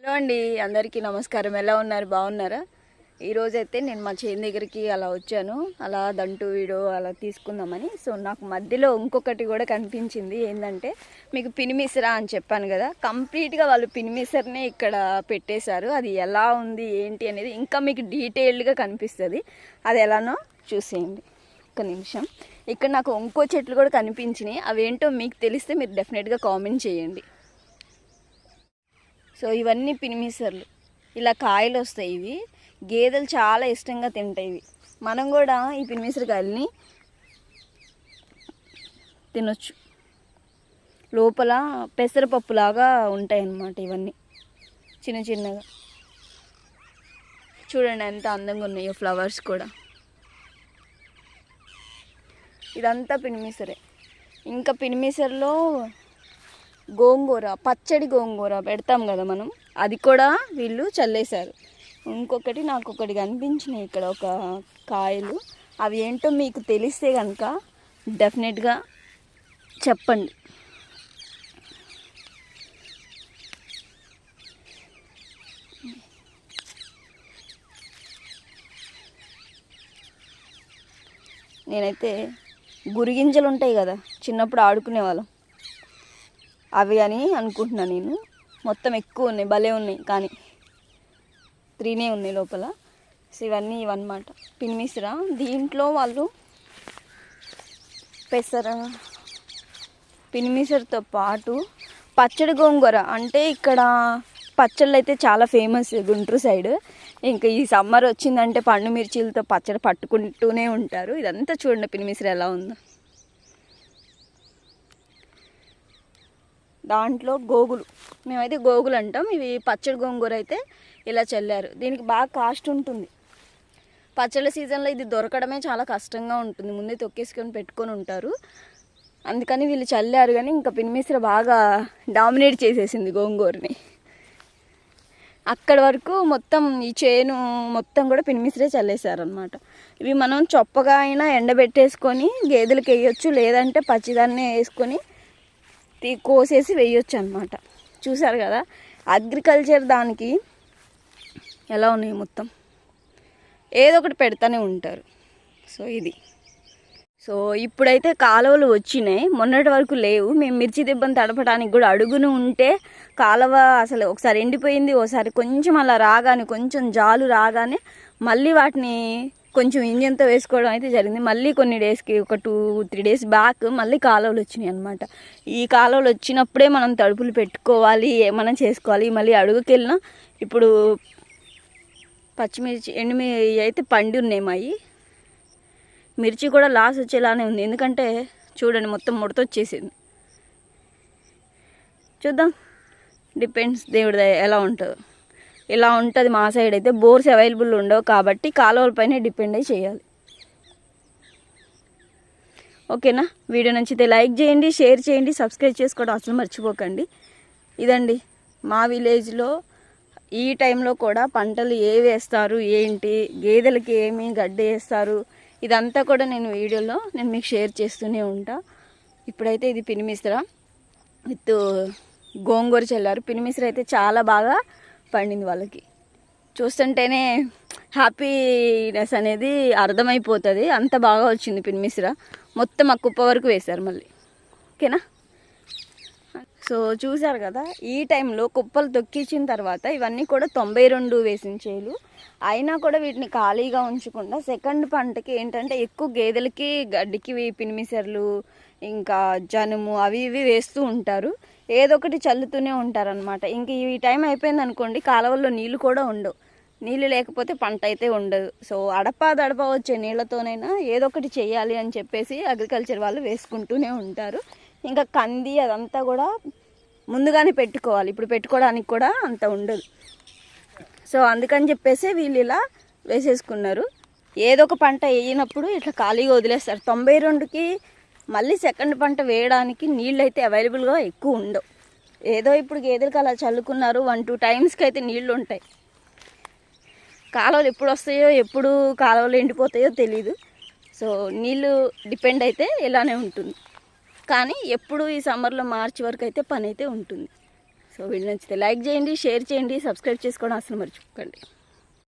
Hello అండి, అందరికీ నమస్కారం. ఎలా ఉన్నారు? బాగున్నారా? ఈరోజైతే నేను మా చేను దగ్గరికి అలా వచ్చాను, అలా దంటు వీడియో అలా తీసుకుందామని. సో నాకు మధ్యలో ఇంకొకటి కూడా కనిపించింది. ఏంటంటే మీకు పినిమిసరా అని చెప్పాను కదా, కంప్లీట్గా వాళ్ళు పినిమిసర్నే ఇక్కడ పెట్టేశారు. అది ఎలా ఉంది ఏంటి అనేది ఇంకా మీకు డీటెయిల్డ్గా కనిపిస్తుంది. అది ఎలానో చూసేయండి. ఒక్క నిమిషం. ఇక్కడ నాకు ఇంకో చెట్లు కూడా కనిపించినాయి. అవేంటో మీకు తెలిస్తే మీరు డెఫినెట్గా కామెంట్ చేయండి. సో ఇవన్నీ పినిమిసర్లు, ఇలా కాయలు వస్తాయి. ఇవి గేదెలు చాలా ఇష్టంగా తింటాయి. ఇవి మనం కూడా ఈ పినిమిసరకాయలని తినొచ్చు. లోపల పెసరపప్పులాగా ఉంటాయి అన్నమాట. ఇవన్నీ చిన్న చిన్నగా చూడండి ఎంత అందంగా ఉన్నాయో. ఫ్లవర్స్ కూడా. ఇదంతా పినిమిసరే. ఇంకా పినిమిసర్లో గోంగూర, పచ్చడి గోంగూర పెడతాం కదా మనం, అది కూడా వీళ్ళు చల్లేశారు. ఇంకొకటి నాకు ఒకటి కనిపించినాయి ఇక్కడ ఒక కాయలు. అవి ఏంటో మీకు తెలిస్తే కనుక డెఫినెట్గా చెప్పండి. నేనైతే గురిగింజలు ఉంటాయి కదా, చిన్నప్పుడు ఆడుకునే వాళ్ళం, అవి అని అనుకుంటున్నాను నేను. మొత్తం ఎక్కువ ఉన్నాయి, భలే ఉన్నాయి. కానీ 3 ఉన్నాయి లోపల. సో ఇవన్నీ ఇవన్నమాట పినిమిసరా. దీంట్లో వాళ్ళు పినిమిసరతో పాటు పచ్చడి గోంగూర, అంటే ఇక్కడ పచ్చళ్ళు అయితే చాలా ఫేమస్ గుంటూరు సైడ్. ఇంకా ఈ సమ్మర్ వచ్చిందంటే పండు మిర్చీలతో పచ్చడి పట్టుకుంటూనే ఉంటారు. ఇదంతా చూడండి పినిమిసర ఎలా ఉందో. దాంట్లో గోగులు, మేమైతే గోగులు అంటాం. ఇవి పచ్చడి గోంగూర అయితే ఇలా చల్లారు. దీనికి బాగా కాస్ట్ ఉంటుంది. పచ్చళ్ళ సీజన్లో ఇది దొరకడమే చాలా కష్టంగా ఉంటుంది. ముందే తొక్కేసుకొని పెట్టుకొని ఉంటారు. అందుకని వీళ్ళు చల్లారు. కానీ ఇంకా పినిమిసర బాగా డామినేట్ చేసేసింది గోంగూరని. అక్కడి వరకు మొత్తం ఈ చేను మొత్తం కూడా పినిమిసరే చల్లేశారు అనమాట. ఇవి మనం చొప్పగా అయినా ఎండబెట్టేసుకొని గేదెలకు వేయొచ్చు, లేదంటే పచ్చిదాన్నే వేసుకొని కోసేసి వేయొచ్చు అనమాట. చూసారు కదా అగ్రికల్చర్ దానికి ఎలా ఉన్నాయి. మొత్తం ఏదో ఒకటి పెడతానే ఉంటారు. సో ఇది. సో ఇప్పుడైతే కాలువలు వచ్చినాయి, మొన్నటి వరకు లేవు. మేము మిర్చి దిబ్బను తడపడానికి కూడా అడుగును ఉంటే కాలువ అసలు ఒకసారి ఎండిపోయింది, ఒకసారి కొంచెం అలా రాగానే, కొంచెం జాలు రాగానే మళ్ళీ వాటిని కొంచెం ఇంజన్తో వేసుకోవడం అయితే జరిగింది. మళ్ళీ కొన్ని డేస్కి, ఒక 2-3 డేస్ బ్యాక్ మళ్ళీ కాలువలు వచ్చినాయి అనమాట. ఈ కాలువలు వచ్చినప్పుడే మనం తడుపులు పెట్టుకోవాలి, ఏమైనా చేసుకోవాలి. మళ్ళీ అడుగుకి వెళ్ళినా ఇప్పుడు పచ్చిమిర్చి ఎండుమిర్చి అయితే పండి ఉన్నాయి మాయి. మిర్చి కూడా లాస్ వచ్చేలానే ఉంది, ఎందుకంటే చూడండి మొత్తం ముడత వచ్చేసింది. చూద్దాం, డిపెండ్స్ దేవుడి ఎలా ఉంటుందో. ఇలా ఉంటుంది మా సైడ్ అయితే. బోర్స్ అవైలబుల్ ఉండవు కాబట్టి కాలువలపైనే డిపెండ్ అయ్యి చేయాలి. ఓకేనా? వీడియో నచ్చితే లైక్ చేయండి, షేర్ చేయండి, సబ్స్క్రైబ్ చేసుకోవడం అసలు మర్చిపోకండి. ఇదండి మా విలేజ్లో ఈ టైంలో కూడా పంటలు ఏవి వేస్తారు, ఏంటి, గేదెలకి ఏమి గడ్డి వేస్తారు, ఇదంతా కూడా నేను వీడియోలో మీకు షేర్ చేస్తూనే ఉంటా. ఇప్పుడైతే ఇది పినిమిసర విత్ గోంగూర చల్లారు. పినిమిసర అయితే చాలా బాగా పండింది. వాళ్ళకి చూస్తుంటేనే హ్యాపీనెస్ అనేది అర్థమైపోతుంది. అంత బాగా వచ్చింది పినిమిసర. మొత్తం ఆ కుప్ప వరకు వేశారు మళ్ళీ. ఓకేనా? సో చూసారు కదా, ఈ టైంలో కుప్పలు తొక్కించిన తర్వాత ఇవన్నీ కూడా 92 వేసిన చేలు అయినా కూడా వీటిని ఖాళీగా ఉంచకుండా సెకండ్ పంటకి ఏంటంటే ఎక్కువ గేదెలకి గడ్డికి పినిమిసర్లు, ఇంకా జనుము అవి ఇవి వేస్తూ ఉంటారు. ఏదో ఒకటి చల్లుతూనే ఉంటారనమాట. ఇంక ఈ టైం అయిపోయింది అనుకోండి, కాలువల్లో నీళ్ళు కూడా ఉండవు. నీళ్ళు లేకపోతే పంట అయితే ఉండదు. సో అడపా వచ్చే నీళ్ళతోనైనా ఏదో ఒకటి చేయాలి అని చెప్పేసి అగ్రికల్చర్ వాళ్ళు వేసుకుంటూనే ఉంటారు. ఇంకా కంది అదంతా కూడా ముందుగానే పెట్టుకోవాలి, ఇప్పుడు పెట్టుకోవడానికి కూడా అంత ఉండదు. సో అందుకని చెప్పేసి వీళ్ళు ఇలా వేసేసుకున్నారు. ఏదో ఒక పంట వేయినప్పుడు ఇట్లా ఖాళీగా వదిలేస్తారు. 92కి మళ్ళీ సెకండ్ పంట వేయడానికి నీళ్ళు అయితే అవైలబుల్గా ఎక్కువ ఉండవు. ఏదో ఇప్పుడు గేదెలకు అలా చల్లుకున్నారు, 1-2 టైమ్స్కి అయితే నీళ్ళు ఉంటాయి. కాలువలు ఎప్పుడు వస్తాయో, ఎప్పుడు కాలువలు ఎండిపోతాయో తెలీదు. సో నీళ్ళు డిపెండ్ అయితే ఇలానే ఉంటుంది. కానీ ఎప్పుడు ఈ సమ్మర్లో మార్చి వరకు అయితే పని అయితే ఉంటుంది. సో సో వీడియో నచ్చితే లైక్ చేయండి, షేర్ చేయండి, సబ్స్క్రైబ్ చేసుకోవడం అసలు మర్చిపోకండి.